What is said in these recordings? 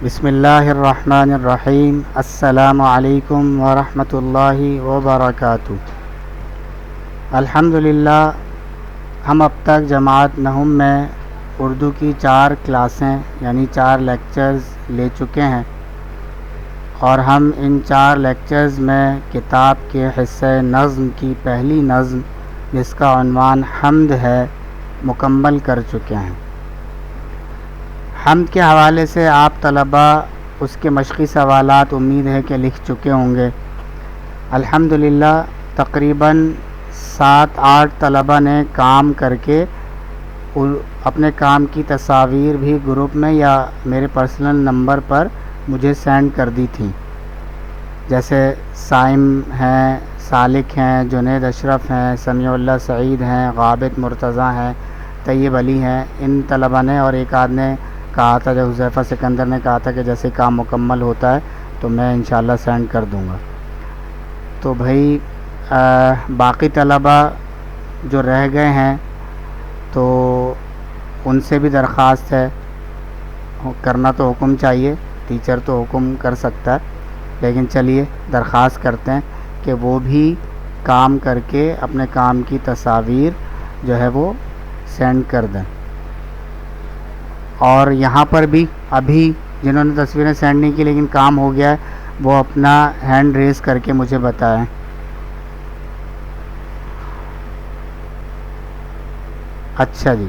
بسم اللہ الرحمن الرحیم۔ السلام علیکم ورحمۃ اللہ وبرکاتہ۔ الحمدللہ ہم اب تک جماعت نہم میں اردو کی 4 کلاسیں یعنی 4 لیکچرز لے چکے ہیں، اور ہم ان 4 لیکچرز میں کتاب کے حصہ نظم کی پہلی نظم جس کا عنوان حمد ہے مکمل کر چکے ہیں۔ حمد کے حوالے سے آپ طلباء اس کے مشقی سوالات امید ہے کہ لکھ چکے ہوں گے۔ الحمدللہ تقریباً 7-8 طلباء نے کام کر کے اپنے کام کی تصاویر بھی گروپ میں یا میرے پرسنل نمبر پر مجھے سینڈ کر دی تھیں، جیسے سائم ہیں، سالک ہیں، جنید اشرف ہیں، سمیع اللہ سعید ہیں، غابت مرتضیٰ ہیں، طیب علی ہیں۔ ان طلباء نے اور ایک آدھ نے کہا تھا، جو حذیفہ سکندر نے کہا تھا کہ جیسے کام مکمل ہوتا ہے تو میں انشاءاللہ سینڈ کر دوں گا۔ تو بھائی باقی طلباء جو رہ گئے ہیں تو ان سے بھی درخواست ہے، کرنا تو حکم چاہیے، ٹیچر تو حکم کر سکتا ہے، لیکن چلیے درخواست کرتے ہیں کہ وہ بھی کام کر کے اپنے کام کی تصاویر جو ہے وہ سینڈ کر دیں۔ اور یہاں پر بھی ابھی جنہوں نے تصویریں سینڈ نہیں کی لیکن کام ہو گیا ہے، وہ اپنا ہینڈ ریز کر کے مجھے بتائیں۔ اچھا جی،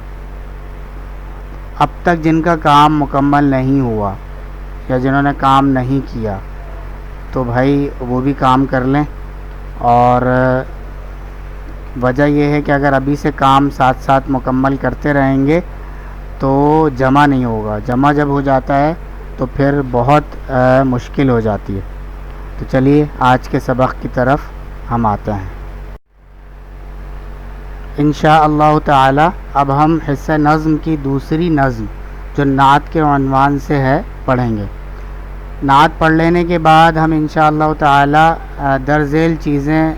اب تک جن کا کام مکمل نہیں ہوا یا جنہوں نے کام نہیں کیا تو بھائی وہ بھی کام کر لیں، اور وجہ یہ ہے کہ اگر ابھی سے کام ساتھ ساتھ مکمل کرتے رہیں گے تو جمع نہیں ہوگا، جمع جب ہو جاتا ہے تو پھر بہت مشکل ہو جاتی ہے۔ تو چلیے آج کے سبق کی طرف ہم آتے ہیں انشاءاللہ تعالی۔ اب ہم حصہ نظم کی دوسری نظم جو نعت کے عنوان سے ہے پڑھیں گے۔ نعت پڑھ لینے کے بعد ہم انشاءاللہ تعالی درذیل چیزیں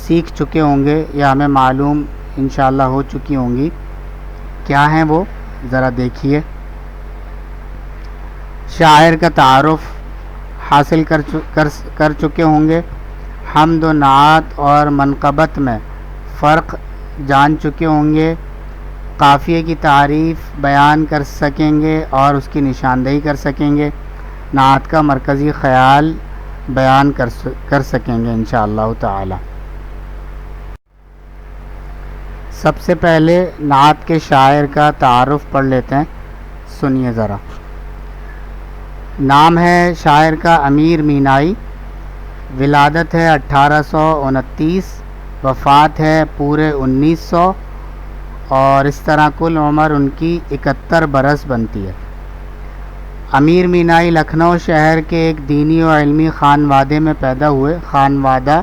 سیکھ چکے ہوں گے یا ہمیں معلوم انشاءاللہ ہو چکی ہوں گی۔ کیا ہیں وہ ذرا دیکھیے۔ شاعر کا تعارف حاصل کر چکے ہوں گے، حمد و نعت اور منقبت میں فرق جان چکے ہوں گے، قافیے کی تعریف بیان کر سکیں گے اور اس کی نشاندہی کر سکیں گے، نعت کا مرکزی خیال بیان کر سکیں گے انشاءاللہ تعالی۔ سب سے پہلے نعت کے شاعر کا تعارف پڑھ لیتے ہیں، سنیے ذرا۔ نام ہے شاعر کا امیر مینائی، ولادت ہے 1829، وفات ہے پورے 1900، اور اس طرح کل عمر ان کی 71 برس بنتی ہے۔ امیر مینائی لکھنؤ شہر کے ایک دینی و علمی خانوادے میں پیدا ہوئے۔ خانوادہ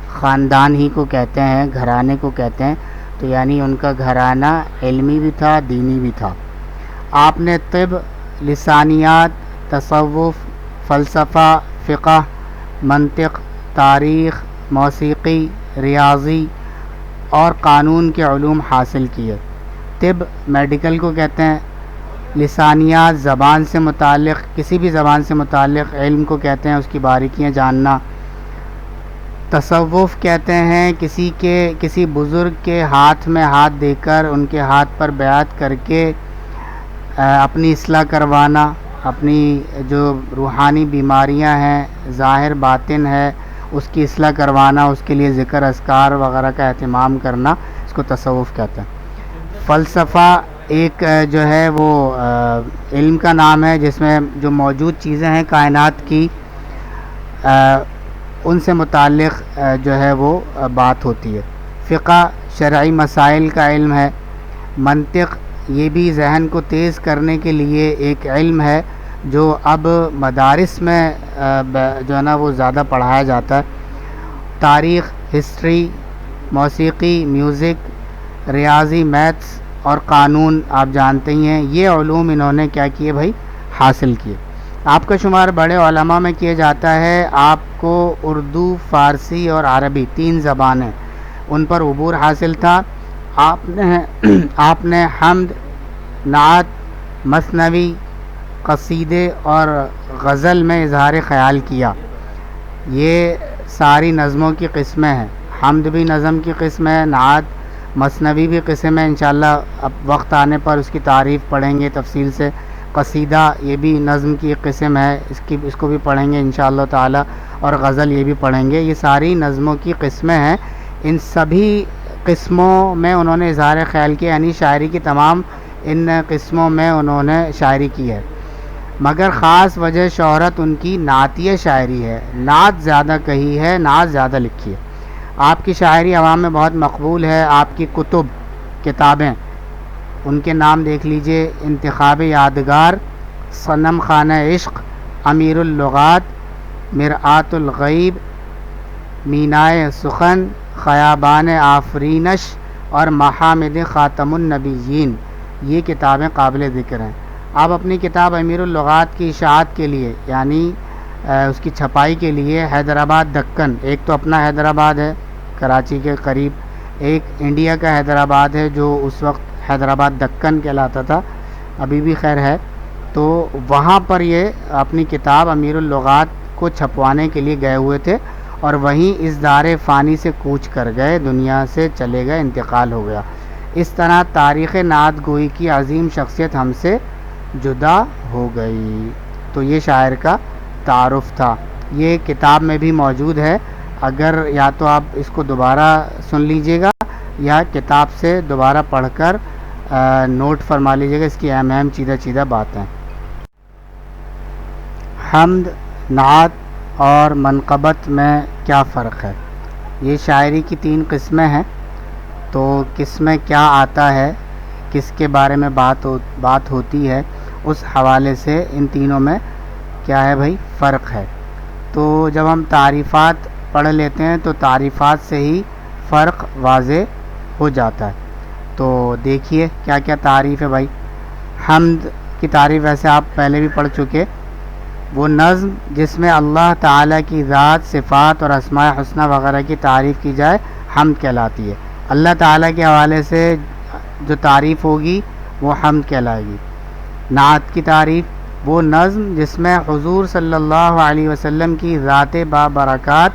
خاندان ہی کو کہتے ہیں، گھرانے کو کہتے ہیں، تو یعنی ان کا گھرانہ علمی بھی تھا، دینی بھی تھا۔ آپ نے طب، لسانیات، تصوف، فلسفہ، فقہ، منطق، تاریخ، موسیقی، ریاضی اور قانون کے علوم حاصل کیے۔ طب میڈیکل کو کہتے ہیں، لسانیات زبان سے متعلق، کسی بھی زبان سے متعلق علم کو کہتے ہیں، اس کی باریکیاں جاننا۔ تصوف کہتے ہیں کسی بزرگ کے ہاتھ میں ہاتھ دے کر ان کے ہاتھ پر بیعت کر کے اپنی اصلاح کروانا، اپنی جو روحانی بیماریاں ہیں، ظاہر باطن ہے، اس کی اصلاح کروانا، اس کے لیے ذکر اذکار وغیرہ کا اہتمام کرنا، اس کو تصوف کہتے ہیں۔ فلسفہ ایک جو ہے وہ علم کا نام ہے جس میں جو موجود چیزیں ہیں کائنات کی، ان سے متعلق جو ہے وہ بات ہوتی ہے۔ فقہ شرعی مسائل کا علم ہے۔ منطق یہ بھی ذہن کو تیز کرنے کے لیے ایک علم ہے جو اب مدارس میں جو ہے نا وہ زیادہ پڑھایا جاتا ہے۔ تاریخ، ہسٹری، موسیقی، میوزک، ریاضی، میتھس اور قانون آپ جانتے ہی ہیں، یہ علوم انہوں نے کیا کیے بھائی، حاصل کیے۔ آپ کا شمار بڑے علماء میں کیا جاتا ہے۔ آپ کو اردو، فارسی اور عربی 3 زبانیں ان پر عبور حاصل تھا۔ آپ نے حمد، نعت، مثنوی قصیدے اور غزل میں اظہار خیال کیا. یہ ساری نظموں کی قسمیں ہیں. حمد بھی نظم کی قسم ہے، نعت مثنوی بھی قسم ہے. انشاءاللہ اب وقت آنے پر اس کی تعریف پڑھیں گے تفصیل سے. قصیدہ یہ بھی نظم کی ایک قسم ہے، اس کو بھی پڑھیں گے انشاءاللہ تعالی. اور غزل یہ بھی پڑھیں گے. یہ ساری نظموں کی قسمیں ہیں. ان سبھی قسموں میں انہوں نے اظہار خیال کیا، یعنی شاعری کی تمام ان قسموں میں انہوں نے شاعری کی ہے. مگر خاص وجہ شہرت ان کی نعتیہ شاعری ہے. نعت زیادہ کہی ہے، نعت زیادہ لکھی ہے. آپ کی شاعری عوام میں بہت مقبول ہے. آپ کی کتابیں ان کے نام دیکھ لیجئے: انتخاب یادگار، صنم خانہ عشق، امیر اللغات، مرآت الغیب، مینائے سخن، خیابان آفرینش اور محامد خاتم النبیین. یہ کتابیں قابل ذکر ہیں. آپ اپنی کتاب امیر اللغات کی اشاعت کے لیے، یعنی اس کی چھپائی کے لیے حیدرآباد دکن، ایک تو اپنا حیدرآباد ہے کراچی کے قریب، ایک انڈیا کا حیدرآباد ہے جو اس وقت حیدرآباد دکن کہلاتا تھا، ابھی بھی خیر ہے. تو وہاں پر یہ اپنی کتاب امیر اللغات کو چھپوانے کے لیے گئے ہوئے تھے، اور وہیں اس دار فانی سے کوچ کر گئے، دنیا سے چلے گئے، انتقال ہو گیا. اس طرح تاریخ نعت گوئی کی عظیم شخصیت ہم سے جدا ہو گئی. تو یہ شاعر کا تعارف تھا. یہ کتاب میں بھی موجود ہے. اگر یا تو آپ اس کو دوبارہ سن لیجئے گا یا کتاب سے دوبارہ پڑھ کر نوٹ فرما لیجئے گا اس کی اہم چیدہ باتیں. حمد، نعت اور منقبت میں کیا فرق ہے؟ یہ شاعری کی 3 قسمیں ہیں. تو کس میں کیا آتا ہے، کس کے بارے میں بات ہوتی ہے، اس حوالے سے ان تینوں میں کیا ہے بھائی فرق ہے. تو جب ہم تعریفات پڑھ لیتے ہیں تو تعریفات سے ہی فرق واضح ہو جاتا ہے. تو دیکھیے کیا کیا تعریف ہے بھائی. حمد کی تعریف ویسے آپ پہلے بھی پڑھ چکے. وہ نظم جس میں اللہ تعالیٰ کی ذات، صفات اور اسماء حسنہ وغیرہ کی تعریف کی جائے حمد کہلاتی ہے. اللہ تعالیٰ کے حوالے سے جو تعریف ہوگی وہ حمد کہلائے گی. نعت کی تعریف: وہ نظم جس میں حضور صلی اللہ علیہ وسلم کی ذات بابرکات،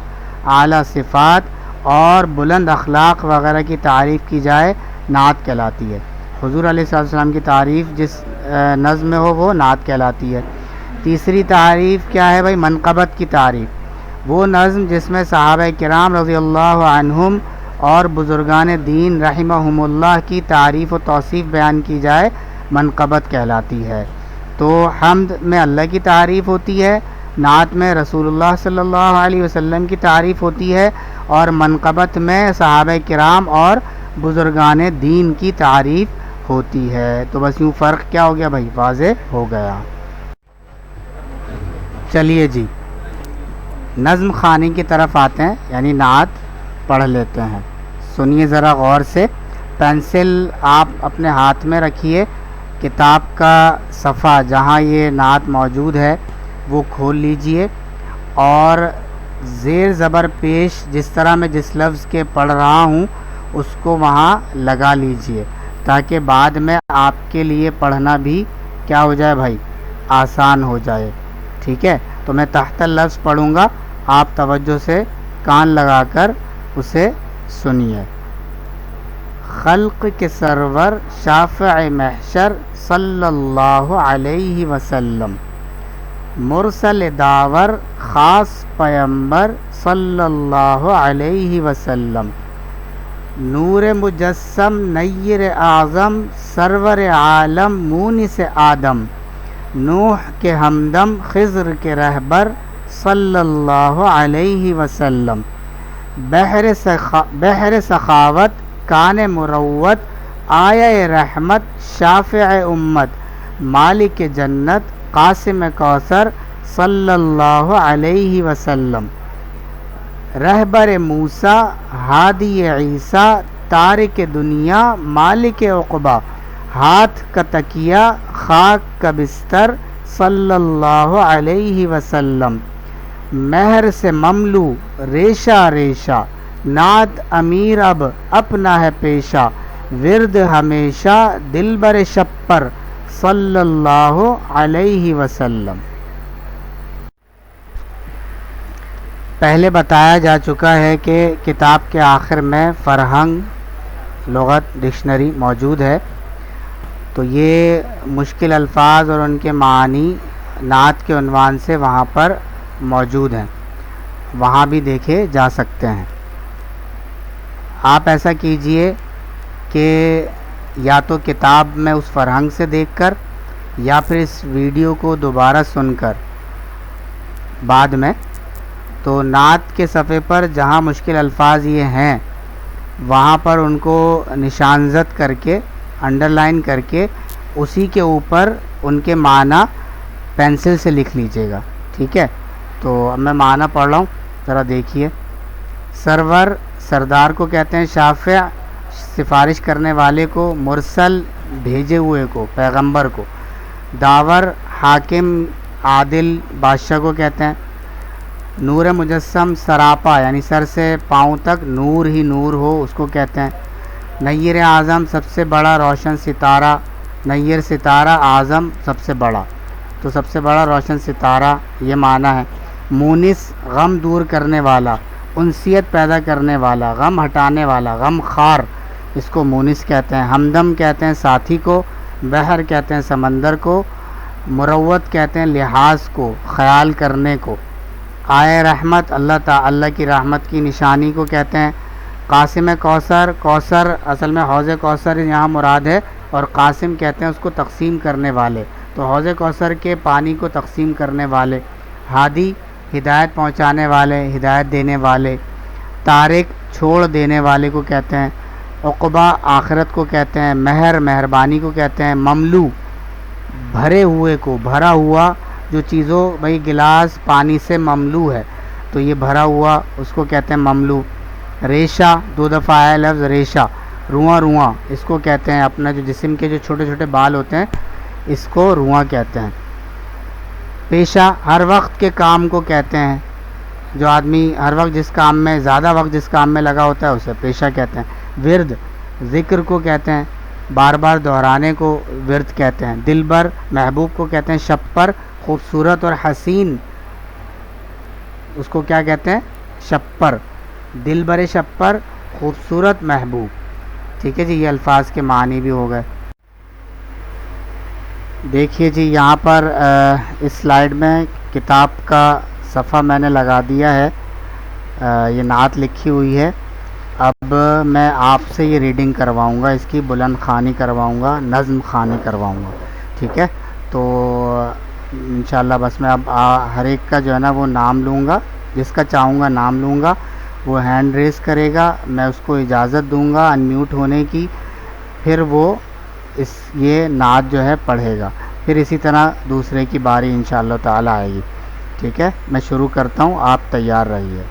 اعلیٰ صفات اور بلند اخلاق وغیرہ کی تعریف کی جائے نعت کہلاتی ہے. حضور علیہ السلام کی تعریف جس نظم میں ہو وہ نعت کہلاتی ہے. تیسری تعریف کیا ہے بھائی؟ منقبت کی تعریف: وہ نظم جس میں صحابہ کرام رضی اللہ عنہم اور بزرگان دین رحمہم اللہ کی تعریف و توصیف بیان کی جائے منقبت کہلاتی ہے. تو حمد میں اللہ کی تعریف ہوتی ہے، نعت میں رسول اللہ صلی اللہ علیہ وسلم کی تعریف ہوتی ہے، اور منقبت میں صحابہ کرام اور بزرگان دین کی تعریف ہوتی ہے. تو بس یوں فرق کیا ہو گیا بھائی؟ واضح ہو گیا. چلیے جی نظم خوانی کی طرف آتے ہیں، یعنی نعت پڑھ لیتے ہیں. سنیے ذرا غور سے. پینسل آپ اپنے ہاتھ میں رکھیے. کتاب کا صفحہ جہاں یہ نعت موجود ہے وہ کھول لیجئے، اور زیر زبر پیش جس طرح میں جس لفظ کے پڑھ رہا ہوں اس کو وہاں لگا لیجئے، تاکہ بعد میں آپ کے لیے پڑھنا بھی کیا ہو جائے بھائی؟ آسان ہو جائے. ٹھیک ہے؟ تو میں تحت لفظ پڑھوں گا، آپ توجہ سے کان لگا کر اسے سنیے. خلق کے سرور شافع محشر صلی اللہ علیہ وسلم، مرسل داور خاص پیمبر صلی اللہ علیہ وسلم، نور مجسم نیر اعظم سرور عالم مونس آدم، نوح کے ہمدم خضر کے رہبر صلی اللہ علیہ وسلم، بحر سخاوت کان مروت آیہ رحمت شافع امت، مالک جنت قاسم کوثر صلی اللہ علیہ وسلم، رہبر موسیٰ ہادی عیسیٰ تارک دنیا مالک عقبہ، ہاتھ کا تکیہ خاک کا بستر صلی اللہ علیہ وسلم، مہر سے مملو ریشہ ریشہ، نعت امیر اب اپنا ہے پیشہ، ورد ہمیشہ دلبر شب پر صلی اللہ علیہ وسلم۔ پہلے بتایا جا چکا ہے کہ کتاب کے آخر میں فرہنگ لغت ڈکشنری موجود ہے، تو یہ مشکل الفاظ اور ان کے معنی نعت کے عنوان سے وہاں پر موجود ہیں، وہاں بھی دیکھے جا سکتے ہیں۔ آپ ایسا کیجئے کہ یا تو کتاب میں اس فرہنگ سے دیکھ کر یا پھر اس ویڈیو کو دوبارہ سن کر بعد میں، تو نعت کے صفحے پر جہاں مشکل الفاظ یہ ہیں وہاں پر ان کو نشان زد کر کے انڈر لائن کر کے اسی کے اوپر ان کے معنی پینسل سے لکھ لیجئے گا، ٹھیک ہے؟ تو اب میں معنی پڑھ رہا ہوں، ذرا دیکھیے۔ سرور سردار کو کہتے ہیں، شافع سفارش کرنے والے کو، مرسل بھیجے ہوئے کو، پیغمبر کو، داور حاکم عادل بادشاہ کو کہتے ہیں، نور مجسم سراپا یعنی سر سے پاؤں تک نور ہی نور ہو اس کو کہتے ہیں، نیر اعظم سب سے بڑا روشن ستارہ، نیر ستارہ اعظم سب سے بڑا، تو سب سے بڑا روشن ستارہ یہ معنی ہے۔ مونس غم دور کرنے والا، انسیت پیدا کرنے والا، غم ہٹانے والا، غم خار اس کو مونس کہتے ہیں۔ ہمدم کہتے ہیں ساتھی کو، بحر کہتے ہیں سمندر کو، مروت کہتے ہیں لحاظ کو، خیال کرنے کو، آئے رحمت اللہ کی رحمت کی نشانی کو کہتے ہیں۔ قاسم کوثر، کوثر اصل میں حوض کوثر یہاں مراد ہے، اور قاسم کہتے ہیں اس کو تقسیم کرنے والے، تو حوض کوثر کے پانی کو تقسیم کرنے والے۔ ہادی ہدایت پہنچانے والے، ہدایت دینے والے۔ تارک چھوڑ دینے والے کو کہتے ہیں۔ عقبہ آخرت کو کہتے ہیں۔ مہر مہربانی کو کہتے ہیں۔ مملو بھرے ہوئے کو، بھرا ہوا جو چیزوں بھئی گلاس پانی سے مملو ہے تو یہ بھرا ہوا اس کو کہتے ہیں مملو۔ ریشہ دو دفعہ آیا لفظ ریشہ، رواں رواں اس کو کہتے ہیں، اپنا جو جسم کے جو چھوٹے چھوٹے بال ہوتے ہیں اس کو رواں کہتے ہیں۔ پیشہ ہر وقت کے کام کو کہتے ہیں، جو آدمی ہر وقت جس کام میں زیادہ وقت جس کام میں لگا ہوتا ہے اسے پیشہ کہتے ہیں۔ ورد ذکر کو کہتے ہیں، بار بار دہرانے کو ورد کہتے ہیں۔ دلبر محبوب کو کہتے ہیں۔ شپر خوبصورت اور حسین اس کو کیا کہتے ہیں؟ شپر۔ دلبر شپر خوبصورت محبوب، ٹھیک ہے جی، یہ الفاظ کے معنی بھی ہو گئے۔ دیکھیے جی یہاں پر اس سلائیڈ میں کتاب کا صفحہ میں نے لگا دیا ہے، یہ نعت لکھی ہوئی ہے۔ اب میں آپ سے یہ ریڈنگ کرواؤں گا، اس کی بلند خوانی کرواؤں گا، نظم خوانی کرواؤں گا، ٹھیک ہے؟ تو انشاءاللہ بس میں اب ہر ایک کا جو ہے نا وہ نام لوں گا، جس کا چاہوں گا نام لوں گا، وہ ہینڈ ریز کرے گا، میں اس کو اجازت دوں گا ان میوٹ ہونے کی، پھر وہ یہ نعت جو ہے پڑھے گا، پھر اسی طرح دوسرے کی باری انشاءاللہ تعالی آئے گی، ٹھیک ہے؟ میں شروع کرتا ہوں، آپ تیار رہیے۔